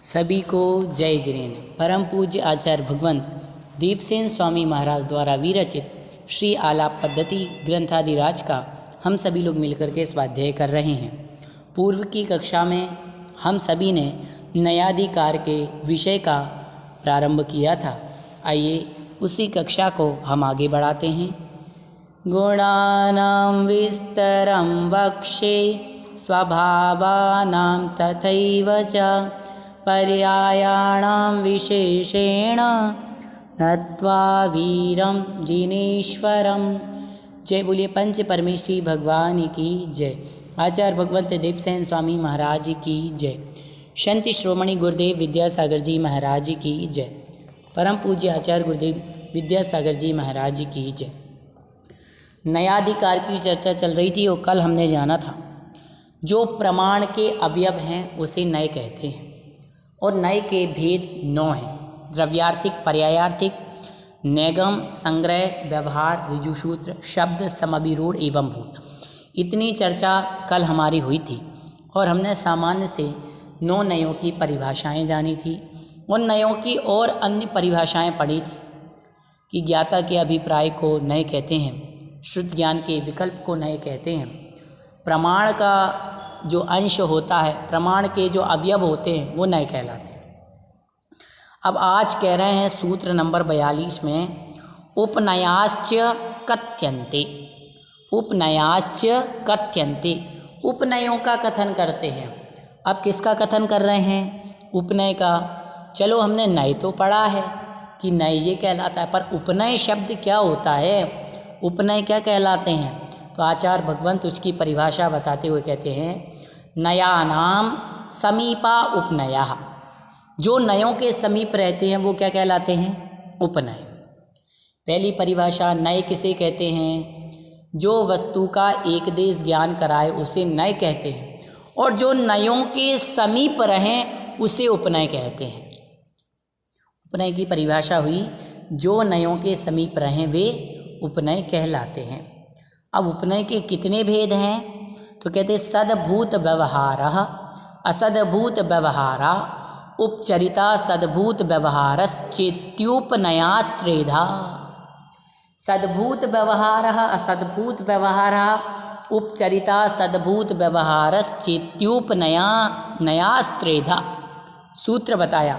सभी को जय जिनेन्द्र। परम पूज्य आचार्य भगवंत दीपसेन स्वामी महाराज द्वारा विरचित श्री आलाप पद्धति ग्रंथादिराज का हम सभी लोग मिलकर के स्वाध्याय कर रहे हैं। पूर्व की कक्षा में हम सभी ने नयाधिकार के विषय का प्रारंभ किया था। आइए उसी कक्षा को हम आगे बढ़ाते हैं। गुणानां विस्तरं वक्षे स्वभावानां तथैव च पर्यायाणां विशेषेण नत्वा वीरं जिनेश्वरम। जय बोलिए पंच परमेश्वरी भगवान की जय। आचार्य भगवंत दीपसेन स्वामी महाराज की जय। संत श्रोमणी गुरुदेव विद्यासागर जी महाराज की जय। परम पूज्य आचार्य गुरुदेव विद्यासागर जी महाराज की जय। नयाधिकार की चर्चा चल रही थी और कल हमने जाना था जो प्रमाण के अवयव हैं उसे नय कहते हैं और नय के भेद 9 हैं। द्रव्यार्थिक, पर्यायार्थिक, नैगम, संग्रह, व्यवहार, ऋजुसूत्र, शब्द, समभिरूढ़ एवं भूत। इतनी चर्चा कल हमारी हुई थी और हमने सामान्य से 9 नयों की परिभाषाएं जानी थी। उन नयों की और अन्य परिभाषाएं पढ़ी थी कि ज्ञाता के अभिप्राय को नय कहते हैं, शुद्ध ज्ञान के विकल्प को नय कहते हैं, प्रमाण का जो अंश होता है, प्रमाण के जो अवयव होते हैं वो नय कहलाते हैं। अब आज कह रहे हैं सूत्र नंबर 42 में उपनयाश्च कथ्यन्ते। उपनयाश्च कथ्यन्ते, उपनयों का कथन करते हैं। अब किसका कथन कर रहे हैं? उपनय का। चलो हमने नय तो पढ़ा है कि नय ये कहलाता है, पर उपनय शब्द क्या होता है, उपनय क्या कहलाते हैं? तो आचार्य भगवंत उसकी परिभाषा बताते हुए कहते हैं नयानाम समीपा उपनयः। जो नयों के समीप रहते हैं वो क्या कहलाते हैं? उपनय। पहली परिभाषा, नय किसे कहते हैं? जो वस्तु का एक देश ज्ञान कराए उसे नय कहते हैं, और जो नयों के समीप रहें उसे उपनय कहते हैं। उपनय की परिभाषा हुई जो नयों के समीप रहें वे उपनय कहलाते हैं। अब उपनय के कितने भेद हैं? तो कहते सद्भूत व्यवहारः, असद्भूत व्यवहारा, उपचरिता सद्भूत व्यवहारश्चेत्युपनयास्त्रेधा। सद्भूत व्यवहारः, असद्भूत व्यवहारः, उपचरिता सद्भूत व्यवहारश्चेत्युपनयास्त्रेधा। सूत्र बताया।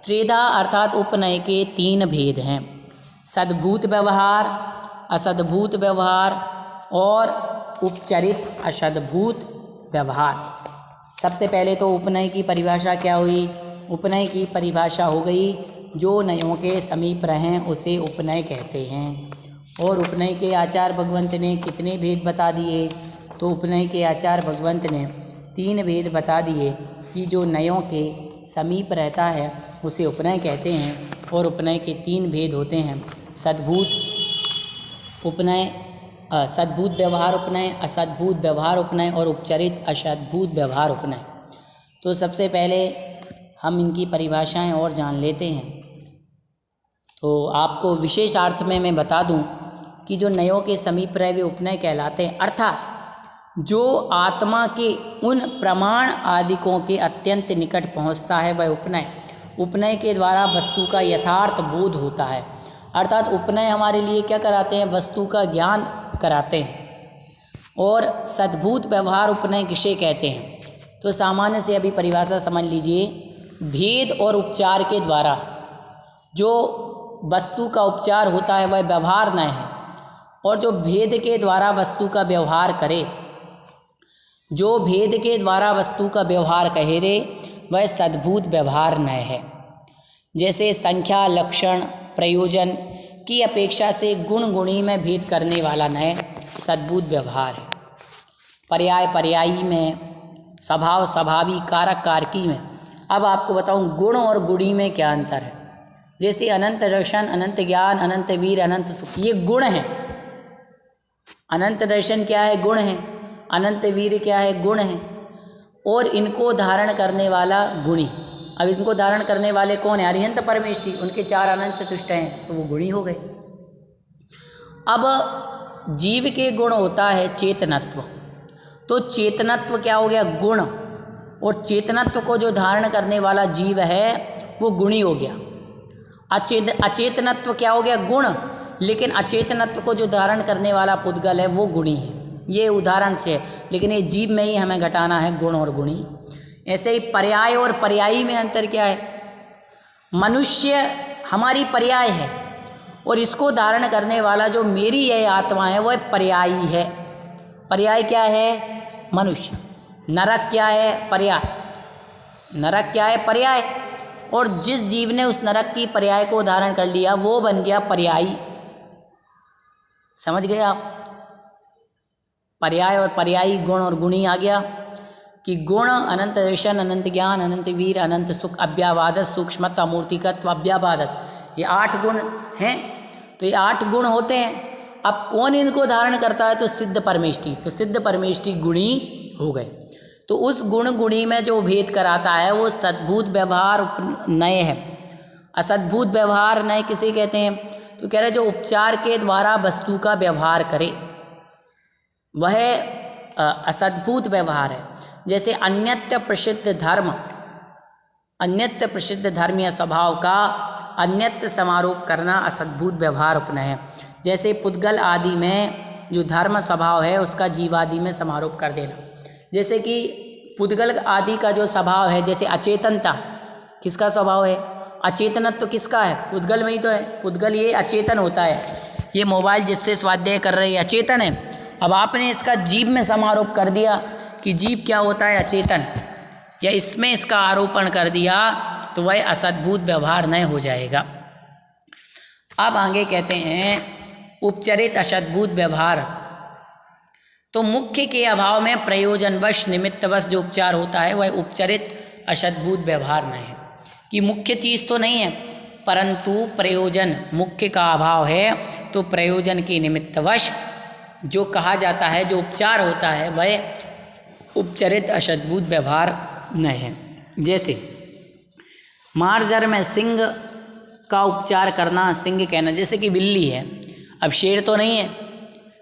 त्रेधा अर्थात उपनय के 3 भेद हैं, सद्भूत व्यवहार, असद्भूत व्यवहार और उपचरित असद्भूत व्यवहार। सबसे पहले तो उपनय की परिभाषा क्या हुई? उपनय की परिभाषा हो गई जो नयों के समीप रहें उसे उपनय कहते हैं। और उपनय के आचार्य भगवंत ने कितने भेद बता दिए? तो उपनय के आचार्य भगवंत ने 3 भेद बता दिए कि जो नयों के समीप रहता है उसे उपनय कहते हैं। और उपनय के 3 भेद होते हैं, सद्भूत उपनय, सद्भूत व्यवहार उपनय, असद्भूत व्यवहार उपनय और उपचरित असद्भूत व्यवहार उपनय। तो सबसे पहले हम इनकी परिभाषाएं और जान लेते हैं। तो आपको विशेषार्थ में मैं बता दूं कि जो नयों के समीप रहे वे उपनय कहलाते हैं, अर्थात जो आत्मा के उन प्रमाण आदिकों के अत्यंत निकट पहुंचता है वह उपनय। उपनय के द्वारा वस्तु का यथार्थ बोध होता है, अर्थात उपनय हमारे लिए क्या कराते हैं? वस्तु का ज्ञान कराते हैं। और सद्भूत व्यवहार उपनय किसे कहते हैं? तो सामान्य से अभी परिभाषा समझ लीजिए। भेद और उपचार के द्वारा जो वस्तु का उपचार होता है वह व्यवहार नय है, और जो भेद के द्वारा वस्तु का व्यवहार करे, जो भेद के द्वारा वस्तु का व्यवहार कहे रे वह सद्भूत व्यवहार नय है। जैसे संख्या, लक्षण, प्रयोजन की अपेक्षा से गुण गुणी में भेद करने वाला नय सद्भूत व्यवहार है। पर्याय पर्यायी में, स्वभाव स्वभावी, कारक कारकी में। अब आपको बताऊं गुण और गुणी में क्या अंतर है। जैसे अनंत दर्शन, अनंत ज्ञान, अनंत वीर, अनंत सुख, ये गुण हैं। अनंत दर्शन क्या है? गुण है। अनंत वीर क्या है? गुण है। और इनको धारण करने वाला गुणी। अब इनको धारण करने वाले कौन है? अरिहंत परमेष्ठी, उनके 4 अनंत चतुष्ट हैं तो वो गुणी हो गए। अब जीव के गुण होता है चेतनत्व, तो चेतनत्व क्या हो गया? गुण। और चेतनत्व को जो धारण करने वाला जीव है वो गुणी हो गया। अचेतनत्व क्या हो गया? गुण। लेकिन अचेतनत्व को जो धारण करने वाला पुद्गल है वो गुणी है। ये उदाहरण से है, लेकिन ये जीव में ही हमें घटाना है गुण और गुणी। ऐसे ही पर्याय और पर्यायी में अंतर क्या है? मनुष्य हमारी पर्याय है और इसको धारण करने वाला जो मेरी यह आत्मा है वह पर्यायी है। पर्याय क्या है? मनुष्य। नरक क्या है? पर्याय। नरक क्या है? पर्याय। और जिस जीव ने उस नरक की पर्याय को धारण कर लिया वो बन गया पर्यायी। समझ गए आप? पर्याय और पर्यायी, गुण और गुणी आ गया कि गुण अनंत दर्शन, अनंत ज्ञान, अनंत वीर, अनंत सुख, अव्याबादत, सूक्ष्मता, मूर्तिकत्व, अव्याबादत, ये 8 गुण हैं। तो ये 8 गुण होते हैं। अब कौन इनको धारण करता है? तो सिद्ध परमेष्टि। तो सिद्ध परमेष्टि गुणी हो गए। तो उस गुण गुणी में जो भेद कराता है वो सद्भूत व्यवहार नय है। असद्भूत व्यवहार नय किसे कहते हैं? तो कह रहे जो उपचार के द्वारा वस्तु का व्यवहार करे वह असद्भूत व्यवहार है। जैसे अन्यत्र प्रसिद्ध धर्म, अन्यत्र प्रसिद्ध धर्म या स्वभाव का अन्यत्र समारोप करना असद्भूत व्यवहार उपनय है। जैसे पुद्गल आदि में जो धर्म स्वभाव है उसका जीवादि में समारोप कर देना। जैसे कि पुद्गल आदि का जो स्वभाव है, जैसे अचेतनता किसका स्वभाव है? अचेतनत्व तो किसका है? पुद्गल में ही तो है। पुद्गल ये अचेतन होता है। ये मोबाइल जिससे स्वाध्याय कर रहे हैं अचेतन है। अब आपने इसका जीव में समारोप कर दिया कि जीव क्या होता है? अचेतन, या इसमें इसका आरोपण कर दिया तो वह असद्भूत व्यवहार नहीं हो जाएगा। अब आगे कहते हैं उपचरित असद्भूत व्यवहार। तो मुख्य के अभाव में प्रयोजनवश निमित्तवश जो उपचार होता है वह उपचरित असद्भूत व्यवहार नहीं है। कि मुख्य चीज़ तो नहीं है परंतु प्रयोजन, मुख्य का अभाव है तो प्रयोजन के निमित्तवश जो कहा जाता है, जो उपचार होता है वह उपचरित असद्भूत व्यवहार नहीं है। जैसे मार्जर में सिंह का उपचार करना, सिंह कहना। जैसे कि बिल्ली है, अब शेर तो नहीं है,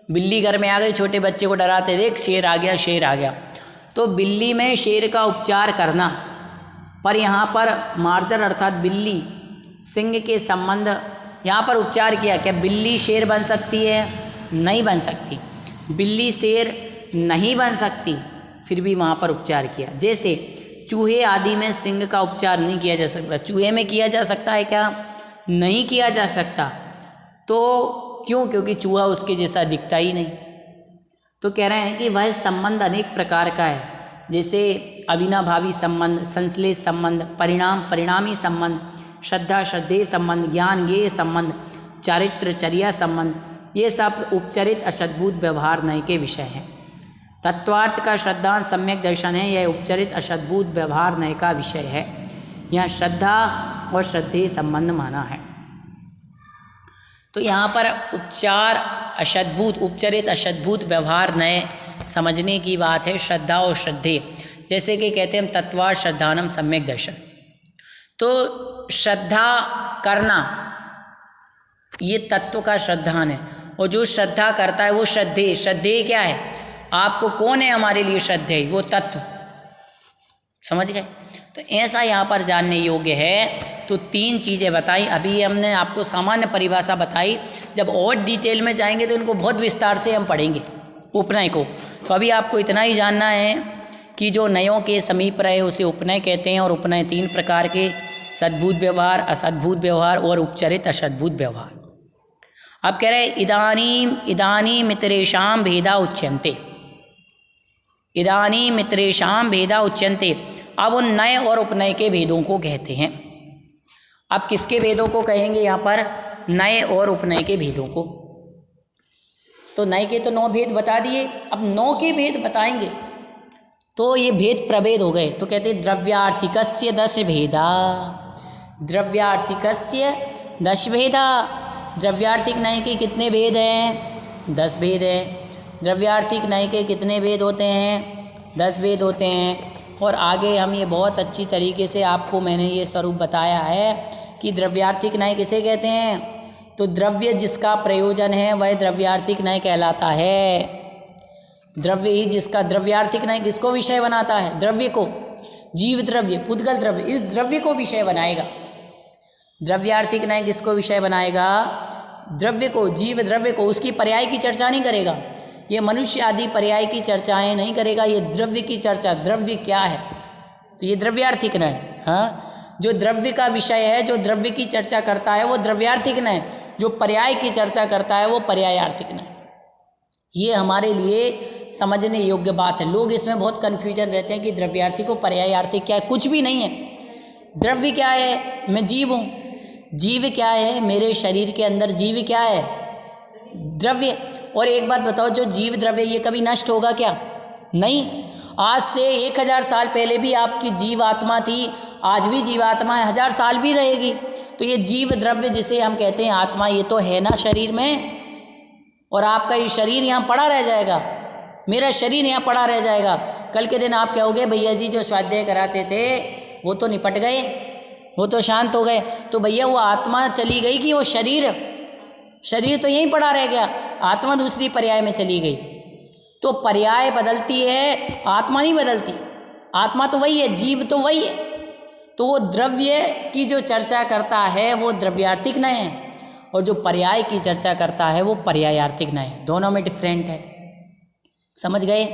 बिल्ली घर में आ गई, छोटे बच्चे को डराते, देख शेर आ गया, शेर आ गया। तो बिल्ली में शेर का उपचार करना, पर यहाँ पर मार्जर अर्थात बिल्ली सिंह के संबंध यहाँ पर उपचार किया। क्या बिल्ली शेर बन सकती है? नहीं बन सकती। बिल्ली शेर नहीं बन सकती, फिर भी वहाँ पर उपचार किया। जैसे चूहे आदि में सिंह का उपचार नहीं किया जा सकता। चूहे में किया जा सकता है क्या? नहीं किया जा सकता। तो क्यों? क्योंकि चूहा उसके जैसा दिखता ही नहीं। तो कह रहे हैं कि वह संबंध अनेक प्रकार का है। जैसे अविनाभावी संबंध, संश्लेष संबंध, परिणाम परिणामी संबंध, श्रद्धा श्रद्धेय संबंध, ज्ञान ज्ञेय संबंध, चारित्र चर्या संबंध, ये सब उपचरित असद्भूत व्यवहार नय के विषय हैं। तत्वार्थ का श्रद्धा सम्यक दर्शन है, यह उपचरित असद्भूत व्यवहार नय का विषय है। यहाँ श्रद्धा और श्रद्धेय संबंध माना है। तो यहाँ पर उपचार अशद्भूत, उपचरित अशद्भूत व्यवहार नए समझने की बात है। श्रद्धा और श्रद्धेय, जैसे कि कहते हैं तत्वार्थ श्रद्धानम सम्यक दर्शन। तो श्रद्धा करना ये तत्व का श्रद्धान है, और जो श्रद्धा करता है वो श्रद्धेय। श्रद्धेय क्या है? आपको कौन है हमारे लिए श्रद्धेय? वो तत्व। समझ गए? तो ऐसा यहाँ पर जानने योग्य है। तो 3 चीज़ें बताई। अभी हमने आपको सामान्य परिभाषा बताई, जब और डिटेल में जाएंगे तो इनको बहुत विस्तार से हम पढ़ेंगे उपनय को। तो अभी आपको इतना ही जानना है कि जो नयों के समीप रहे उसे उपनय कहते हैं। और उपनय 3 प्रकार के, सद्भूत व्यवहार, असद्भूत व्यवहार और उपचरित असद्भूत व्यवहार। अब कह रहे इदानी मित्रेशाम भेदा उच्यन्ते, इदानी मित्रेशाम भेदा उच्यन्ते। अब उन नए और उपनय के भेदों को कहते हैं। अब किसके भेदों को कहेंगे यहाँ पर? नए और उपनय के भेदों को। तो नए के तो 9 भेद बता दिए, अब 9 के भेद बताएंगे। तो ये भेद प्रभेद हो गए। तो कहते हैं द्रव्यार्थिकस्य 10 भेदा, द्रव्यार्थिकस्य 10 भेदा। द्रव्यार्थिक नय के कितने भेद हैं? 10 भेद हैं। द्रव्यार्थिक नय के कितने भेद होते हैं? 10 भेद होते हैं। और आगे हम ये बहुत अच्छी तरीके से आपको मैंने ये स्वरूप बताया है कि द्रव्यार्थिक नय किसे कहते हैं। तो द्रव्य जिसका प्रयोजन है वह द्रव्यार्थिक नय कहलाता है। द्रव्य ही जिसका, द्रव्यार्थिक नय किसको विषय बनाता है? द्रव्य को। जीव द्रव्य, पुद्गल द्रव्य, इस द्रव्य को विषय बनाएगा। द्रव्यार्थिक न्याय किसको विषय बनाएगा? द्रव्य को, जीव द्रव्य को। उसकी पर्याय की चर्चा नहीं करेगा, ये मनुष्य आदि पर्याय की चर्चाएं नहीं करेगा, ये द्रव्य की चर्चा, द्रव्य क्या है, तो ये द्रव्यार्थिक न्याय। हाँ, जो द्रव्य का विषय है, जो द्रव्य की चर्चा करता है वो द्रव्यार्थिक न्याय, जो पर्याय की चर्चा करता है वो पर्यायार्थिक न्याय। ये हमारे लिए समझने योग्य बात है। लोग इसमें बहुत कन्फ्यूजन रहते हैं कि द्रव्यार्थिक और पर्यायार्थिक क्या है। कुछ भी नहीं है। द्रव्य क्या है? मैं जीव हूँ। जीव क्या है? मेरे शरीर के अंदर जीव क्या है? द्रव्य। और एक बात बताओ, जो जीव द्रव्य ये कभी नष्ट होगा क्या? नहीं। आज से 1000 साल पहले भी आपकी जीव आत्मा थी, आज भी जीवात्मा है, 1000 साल भी रहेगी। तो ये जीव द्रव्य जिसे हम कहते हैं आत्मा, ये तो है ना शरीर में, और आपका ये शरीर यहाँ पड़ा रह जाएगा, मेरा शरीर यहाँ पड़ा रह जाएगा। कल के दिन आप कहोगे भैया जी जो स्वाध्याय कराते थे वो तो निपट गए, वो तो शांत हो गए, तो भैया वो आत्मा चली गई कि वो शरीर तो यहीं पड़ा रह गया, आत्मा दूसरी पर्याय में चली गई। तो पर्याय बदलती है, आत्मा नहीं बदलती। आत्मा तो वही है, जीव तो वही है। तो वो द्रव्य की जो चर्चा करता है वो द्रव्यार्थिक न्याय है, और जो पर्याय की चर्चा करता है वो पर्यायार्थिक न्याय है। दोनों में डिफरेंट है, समझ गए?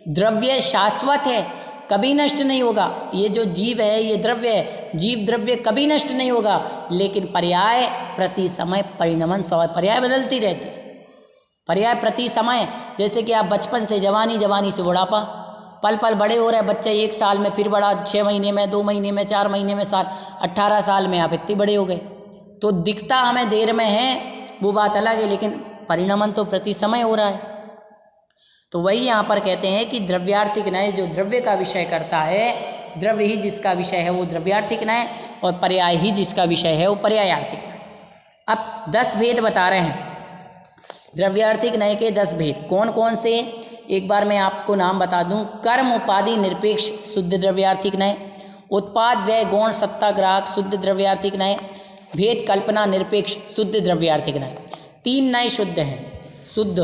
द्रव्य शाश्वत है, कभी नष्ट नहीं होगा। ये जो जीव है ये द्रव्य है, जीव द्रव्य कभी नष्ट नहीं होगा। लेकिन पर्याय प्रति समय परिणमन, पर्याय बदलती रहती है। पर्याय प्रति समय, जैसे कि आप बचपन से जवानी, जवानी से बुढ़ापा, पल पल बड़े हो रहे हैं बच्चे, 1 साल में फिर बड़ा, 6 महीने में, 2 महीने में, 4 महीने में साल, 18 साल में आप इतने बड़े हो गए। तो दिखता हमें देर में है वो बात अलग है, लेकिन परिणमन तो प्रति समय हो रहा है। तो वही यहाँ पर कहते हैं कि द्रव्यार्थिक न्याय जो द्रव्य का विषय करता है, द्रव्य ही जिसका विषय है वो द्रव्यार्थिक न्याय, और पर्याय ही जिसका विषय है वो पर्यायार्थिक न्याय। अब 10 भेद बता रहे हैं द्रव्यार्थिक न्याय के। 10 भेद कौन कौन से, एक बार मैं आपको नाम बता दूं। कर्म उपाधि निरपेक्ष शुद्ध द्रव्यार्थिक न्याय, उत्पाद व्यय गौण सत्ता ग्राहक शुद्ध द्रव्यार्थिक न्याय, भेद कल्पना निरपेक्ष शुद्ध द्रव्यार्थिक न्याय। 3 न्याय शुद्ध हैं, शुद्ध।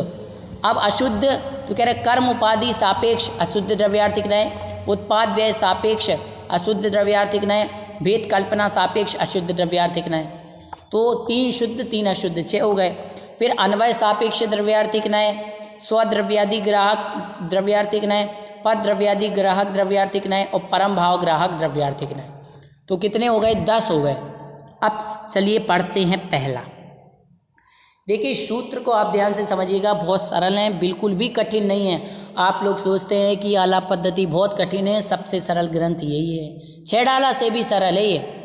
अब अशुद्ध तो कह रहे कर्म उपाधि सापेक्ष अशुद्ध द्रव्यार्थिक न्याय, उत्पाद व्यय सापेक्ष अशुद्ध द्रव्यार्थिक न्याय, भेद कल्पना सापेक्ष अशुद्ध द्रव्यार्थिक न्याय। तो 3 शुद्ध 3 अशुद्ध, 6 हो गए। फिर अन्वय सापेक्ष द्रव्यार्थिक न्याय, स्वद्रव्यादि ग्राहक द्रव्यार्थिक न्याय, पद द्रव्यादि ग्राहक द्रव्यार्थिक न्याय, और परम भाव ग्राहक द्रव्यार्थिक न्याय। तो कितने हो गए? 10 हो गए। अब चलिए पढ़ते हैं पहला। देखिए सूत्र को आप ध्यान से समझिएगा, बहुत सरल है, बिल्कुल भी कठिन नहीं है। आप लोग सोचते हैं कि आला पद्धति बहुत कठिन है, सबसे सरल ग्रंथ यही है। 6 डाला से भी सरल है ये।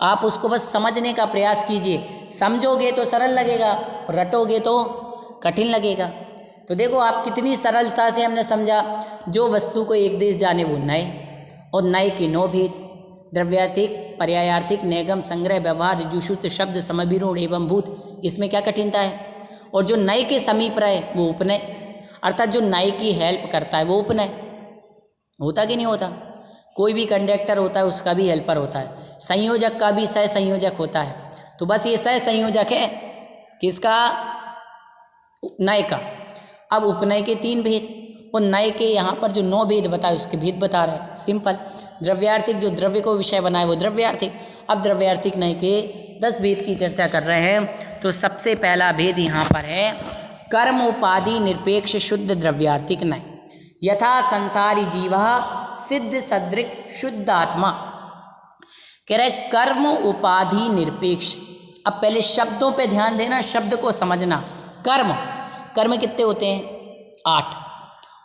आप उसको बस समझने का प्रयास कीजिए, समझोगे तो सरल लगेगा, रटोगे तो कठिन लगेगा। तो देखो आप कितनी सरलता से हमने समझा। जो वस्तु को एक देश जाने वो नए, और नए के 9 भेद, द्रव्यार्थिक, पर्यायार्थिक, नेगम, संग्रह, व्यवहार, ऋजुसूत, शब्द, समभिरूढ़ एवं भूत। इसमें क्या कठिनता है? और जो नए के समीप रहे वो उपनय, अर्थात जो नए की हेल्प करता है वो उपनय। होता कि नहीं होता? कोई भी कंडक्टर होता है उसका भी हेल्पर होता है, संयोजक का भी सह संयोजक होता है। तो बस ये सह संयोजक है किसका? नए का। अब उपनय के 3 भेद, और नए के यहाँ पर जो 9 भेद बताए उसके भेद बता रहे हैं। सिंपल। द्रव्यार्थिक जो द्रव्य को विषय बनाए वो द्रव्यार्थिक। अब द्रव्यार्थिक नए के 10 भेद की चर्चा कर रहे हैं। तो सबसे पहला भेद यहाँ पर है कर्म उपाधि निरपेक्ष शुद्ध द्रव्यार्थिक न्याय। यथा संसारी जीवा सिद्ध सदृक शुद्ध आत्मा। कह रहे कर्म उपाधि निरपेक्ष। अब पहले शब्दों पे ध्यान देना, शब्द को समझना। कर्म, कर्म कितने होते हैं? 8,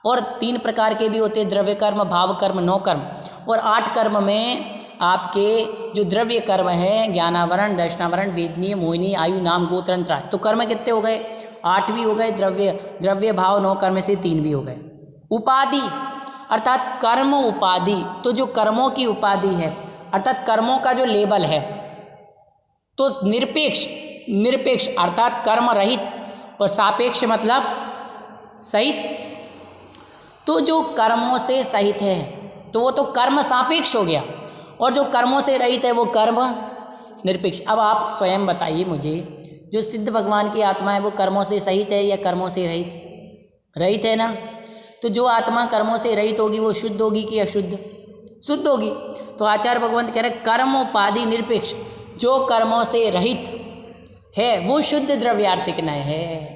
और 3 प्रकार के भी होते हैं, द्रव्य कर्म, भाव कर्म, 9 कर्म। और 8 कर्म में आपके जो द्रव्य कर्म है, ज्ञानावरण, दर्शनावरण, वेदनीय, मोहिनी, आयु, नाम, गोत्र, अंतराय। तो कर्म कितने हो गए? 8 भी हो गए। द्रव्य भाव 9 कर्म से 3 भी हो गए। उपाधि अर्थात कर्म उपाधि, तो जो कर्मों की उपाधि है अर्थात कर्मों का जो लेबल है, तो निरपेक्ष, निरपेक्ष अर्थात कर्म रहित, और सापेक्ष मतलब सहित। तो जो कर्मों से सहित है तो वो तो कर्म सापेक्ष हो गया, और जो कर्मों से रहित है वो कर्म निरपेक्ष। अब आप स्वयं बताइए मुझे, जो सिद्ध भगवान की आत्मा है वो कर्मों से सहित है या कर्मों से रहित? रहित है ना। तो जो आत्मा कर्मों से रहित होगी वो शुद्ध होगी कि अशुद्ध? शुद्ध होगी। तो आचार्य भगवंत कह रहे कर्म उपाधि निरपेक्ष, जो कर्मों से रहित है वो शुद्ध द्रव्यार्थिक नय है।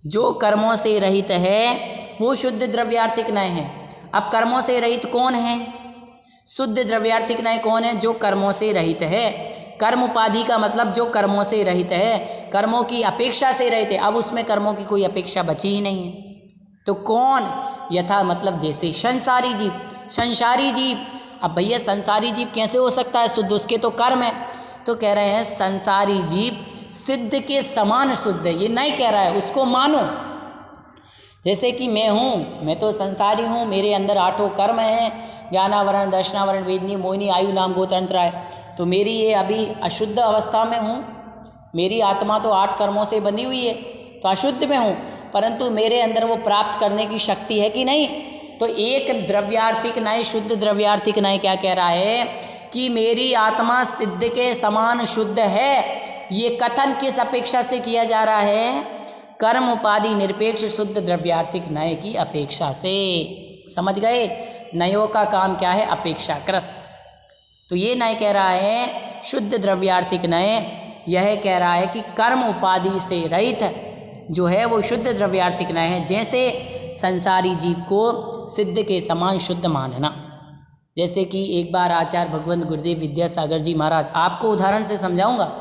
जो कर्मों से रहित है वो शुद्ध द्रव्यार्थिक नय है। अब कर्मों से रहित कौन है? शुद्ध द्रव्यार्थिक नय कौन है? जो कर्मों से रहित है। कर्म उपाधि का मतलब जो कर्मों से रहित है, कर्मों की अपेक्षा से रहित है। अब उसमें कर्मों की कोई अपेक्षा बची ही नहीं है। तो कौन? यथा मतलब जैसे संसारी जीव। संसारी जीव, अब भैया संसारी जीव कैसे हो सकता है शुद्ध? उसके तो कर्म है। तो कह रहे हैं संसारी जीव सिद्ध के समान शुद्ध है। ये नहीं कह रहा है, उसको मानो। जैसे कि मैं हूँ, मैं तो संसारी हूँ, मेरे अंदर 8 कर्म हैं, ज्ञानावरण, दर्शनावरण, वेदनी, मोहिनी, आयु, नाम, गोत्र, अंतराय। तो मेरी ये अभी अशुद्ध अवस्था में हूँ। मेरी आत्मा तो 8 कर्मों से बनी हुई है, तो अशुद्ध में हूँ, परंतु मेरे अंदर वो प्राप्त करने की शक्ति है कि नहीं? तो एक द्रव्यार्थिक नय, शुद्ध द्रव्यार्थिक नय क्या कह रहा है कि मेरी आत्मा सिद्ध के समान शुद्ध है। ये कथन किस अपेक्षा से किया जा रहा है? कर्म उपाधि निरपेक्ष शुद्ध द्रव्यार्थिक नय की अपेक्षा से। समझ गए? नयों का काम क्या है? अपेक्षाकृत। तो ये नय कह रहा है शुद्ध द्रव्यार्थिक नय, यह कह रहा है कि कर्म उपाधि से रहित जो है वो शुद्ध द्रव्यार्थिक नय है। जैसे संसारी जीव को सिद्ध के समान शुद्ध मानना। जैसे कि एक बार आचार्य भगवंत गुरुदेव विद्यासागर जी महाराज, आपको उदाहरण से समझाऊंगा।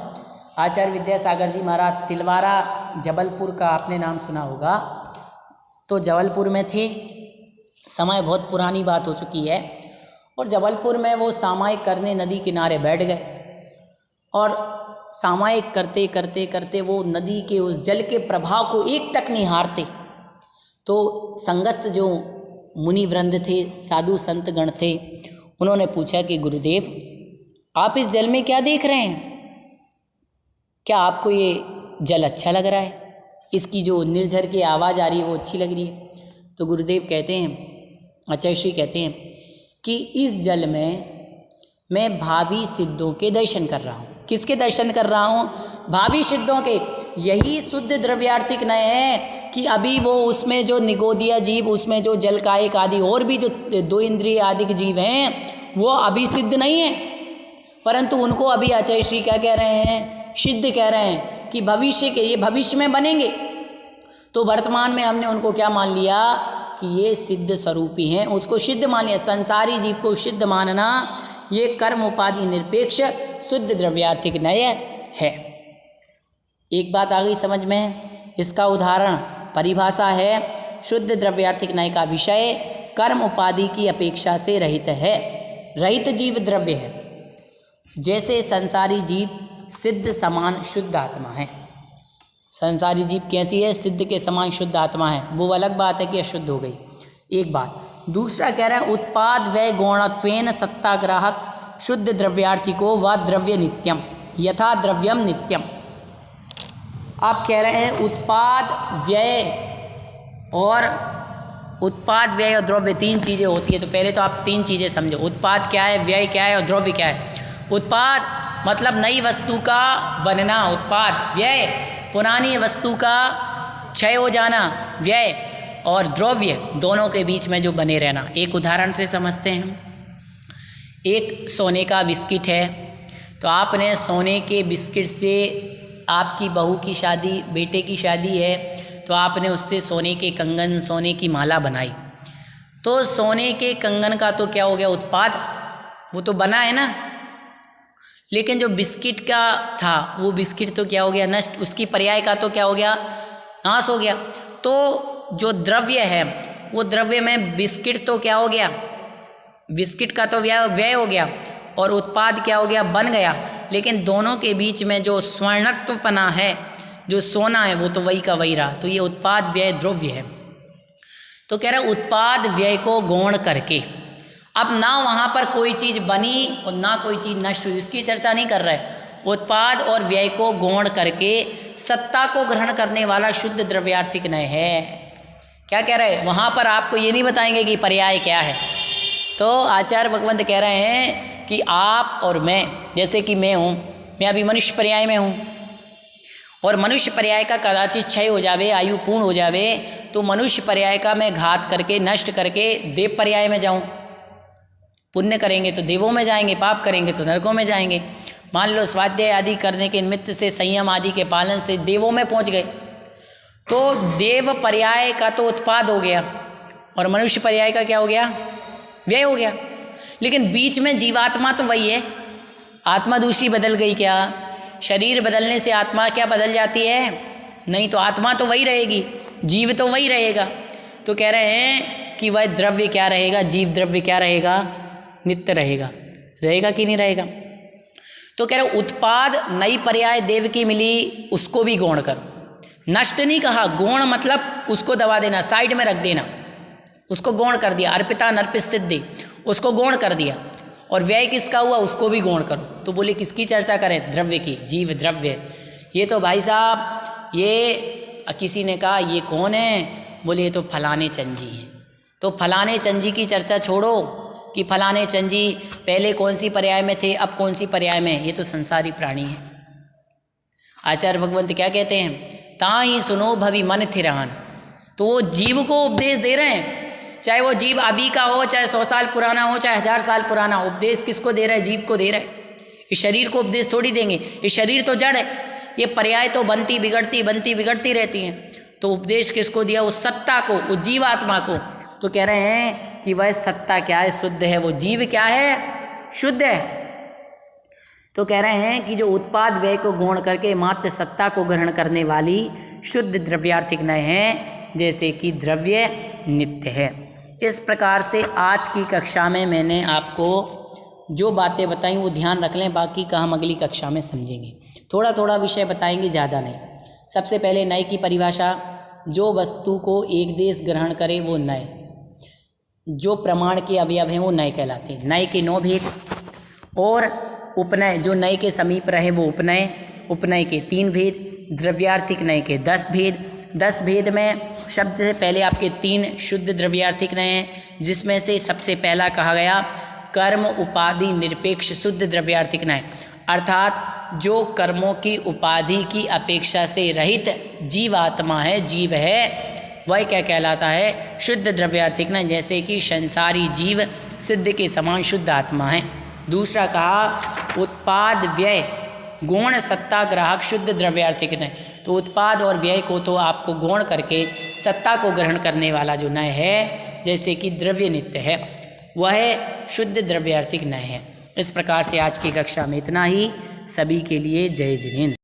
आचार्य विद्यासागर जी महाराज तिलवारा जबलपुर का आपने नाम सुना होगा। तो जबलपुर में थे, समय बहुत पुरानी बात हो चुकी है, और जबलपुर में वो सामायिक करने नदी किनारे बैठ गए, और सामायिक करते करते करते वो नदी के उस जल के प्रभाव को एक टक निहारते। तो संगस्थ जो मुनि वृंद थे, साधु संत गण थे, उन्होंने पूछा कि गुरुदेव आप इस जल में क्या देख रहे हैं? क्या आपको ये जल अच्छा लग रहा है? इसकी जो निर्झर की आवाज़ आ रही है वो अच्छी लग रही है? तो गुरुदेव कहते हैं, आचार्य श्री कहते हैं कि इस जल में मैं भावी सिद्धों के दर्शन कर रहा हूँ। किसके दर्शन कर रहा हूँ? भावी सिद्धों के। यही शुद्ध द्रव्यार्थिक नय है कि अभी वो उसमें जो निगोदिया जीव, उसमें जो जल कायिक आदि और भी जो 2 इंद्रिय आदि के जीव हैं वो अभी सिद्ध नहीं है, परंतु उनको अभी आचार्य श्री क्या कह रहे हैं? सिद्ध कह रहे हैं कि भविष्य के, ये भविष्य में बनेंगे। तो वर्तमान में हमने उनको क्या मान लिया कि ये सिद्ध स्वरूपी हैं, उसको सिद्ध मान लिया। संसारी जीव को सिद्ध मानना ये कर्म उपाधि निरपेक्ष शुद्ध द्रव्यार्थिक नय है। एक बात आ गई समझ में? इसका उदाहरण परिभाषा है, शुद्ध द्रव्यार्थिक नय का विषय कर्म उपाधि की अपेक्षा से रहित है, रहित जीव द्रव्य है। जैसे संसारी जीव सिद्ध समान शुद्ध आत्मा है। संसारी जीव कैसी है? सिद्ध के समान शुद्ध आत्मा है। वो अलग बात है कि अशुद्ध हो गई, एक बात। दूसरा कह रहा है उत्पाद व गौणत्वेन सत्ताग्राहक शुद्ध द्रव्यार्थिको व द्रव्य नित्यम यथा द्रव्यम नित्यम। आप कह रहे हैं उत्पाद व्यय और द्रव्य 3 चीज़ें होती है। तो पहले तो आप 3 चीज़ें समझो, उत्पाद क्या है, व्यय क्या है और द्रव्य क्या है। उत्पाद मतलब नई वस्तु का बनना, उत्पाद। व्यय पुरानी वस्तु का क्षय हो जाना, व्यय। और द्रव्य दोनों के बीच में जो बने रहना। एक उदाहरण से समझते हैं हम। एक सोने का बिस्किट है, तो आपने सोने के बिस्किट से आपकी बहू की शादी, बेटे की शादी है, तो आपने उससे सोने के कंगन, सोने की माला बनाई। तो सोने के कंगन का तो क्या हो गया? उत्पाद, वो तो बना है ना। लेकिन जो बिस्किट का था वो बिस्किट तो क्या हो गया? नष्ट। उसकी पर्याय का तो क्या हो गया? नाश हो गया। तो जो द्रव्य है वो द्रव्य में बिस्किट तो क्या हो गया? बिस्किट का तो व्यय हो गया, और उत्पाद क्या हो गया? बन गया। लेकिन दोनों के बीच में जो स्वर्णत्वपना है, जो सोना है, वो तो वही का वही रहा। तो ये उत्पाद व्यय द्रव्य है। तो कह रहा है उत्पाद व्यय को गौण करके, अब ना वहाँ पर कोई चीज़ बनी और ना कोई चीज़ नष्ट हुई, उसकी चर्चा नहीं कर रहा है। उत्पाद और व्यय को गौण करके सत्ता को ग्रहण करने वाला शुद्ध द्रव्यार्थिक नय है। क्या कह रहे हैं? वहाँ पर आपको ये नहीं बताएंगे कि पर्याय क्या है। तो आचार्य भगवंत कह रहे हैं कि आप और मैं, जैसे कि मैं हूँ, मैं अभी मनुष्य पर्याय में हूँ, और मनुष्य पर्याय का कदाचित क्षय हो जावे, आयु पूर्ण हो जावे, तो मनुष्य पर्याय का मैं घात करके, नष्ट करके देव पर्याय में जाऊँ। पुण्य करेंगे तो देवों में जाएंगे, पाप करेंगे तो नरकों में जाएंगे। मान लो स्वाध्याय आदि करने के निमित्त से, संयम आदि के पालन से देवों में पहुंच गए, तो देव पर्याय का तो उत्पाद हो गया और मनुष्य पर्याय का क्या हो गया? व्यय हो गया। लेकिन बीच में जीवात्मा तो वही है। आत्मा दूसरी बदल गई क्या? शरीर बदलने से आत्मा क्या बदल जाती है? नहीं, तो आत्मा तो वही रहेगी, जीव तो वही रहेगा। तो कह रहे हैं कि वह द्रव्य क्या रहेगा? जीव द्रव्य क्या रहेगा? नित्य रहेगा। रहेगा कि नहीं रहेगा? तो कह रहे उत्पाद नई पर्याय देव की मिली, उसको भी गौण करो। नष्ट नहीं कहा, गौण मतलब उसको दबा देना, साइड में रख देना, उसको गौण कर दिया। अर्पिता नर्पित सिद्धि, उसको गौण कर दिया। और व्यय किसका हुआ? उसको भी गौण करो। तो बोले किसकी चर्चा करें? द्रव्य की, जीव द्रव्य। ये तो भाई साहब, ये किसी ने कहा ये कौन है? बोले ये तो फलाने चंजी हैं। तो फलाने चंजी की चर्चा छोड़ो कि फलाने चंजी पहले कौन सी पर्याय में थे, अब कौन सी पर्याय में। ये तो संसारी प्राणी है। आचार्य भगवंत क्या कहते हैं? ताहि सुनो भवि मन थिरान। तो वो जीव को उपदेश दे रहे हैं, चाहे वो जीव अभी का हो, चाहे 100 साल पुराना हो, चाहे 1000 साल पुराना हो। उपदेश किसको दे रहे हैं? जीव को दे रहे हैं। इस शरीर को उपदेश थोड़ी देंगे, ये शरीर तो जड़ है, ये पर्याय तो बनती बिगड़ती रहती हैं। तो उपदेश किसको दिया? उस सत्ता को, उस जीवात्मा को। तो कह रहे हैं कि वह सत्ता क्या है? शुद्ध है। वो जीव क्या है? शुद्ध है। तो कह रहे हैं कि जो उत्पाद व्यय को गौण करके मात्र सत्ता को ग्रहण करने वाली शुद्ध द्रव्यार्थिक नय है, जैसे कि द्रव्य नित्य है। इस प्रकार से आज की कक्षा में मैंने आपको जो बातें बताई वो ध्यान रख लें, बाकी का हम अगली कक्षा में समझेंगे। थोड़ा थोड़ा विषय बताएंगे, ज़्यादा नहीं। सबसे पहले नय की परिभाषा। जो वस्तु को एक देश ग्रहण करे वो नय, जो प्रमाण के अवयव हैं वो नय कहलाते हैं। नय के 9 भेद। और उपनय, जो नय के समीप रहे वो उपनय। उपनय के 3 भेद। द्रव्यार्थिक नय के 10 भेद। 10 भेद में शब्द से पहले आपके 3 शुद्ध द्रव्यार्थिक नय हैं, जिसमें से सबसे पहला कहा गया कर्म उपाधि निरपेक्ष शुद्ध द्रव्यार्थिक नय, अर्थात जो कर्मों की उपाधि की अपेक्षा से रहित जीवात्मा है, जीव है, वह क्या कहलाता है? शुद्ध द्रव्यार्थिक नय। जैसे कि संसारी जीव सिद्ध के समान शुद्ध आत्मा है। दूसरा कहा उत्पाद व्यय गौण सत्ता ग्राहक शुद्ध द्रव्यार्थिक नय। तो उत्पाद और व्यय को तो आपको गौण करके सत्ता को ग्रहण करने वाला जो नय है, जैसे कि द्रव्य नित्य है, वह शुद्ध द्रव्यार्थिक नय है। इस प्रकार से आज की कक्षा में इतना ही। सभी के लिए जय जिनेंद्र।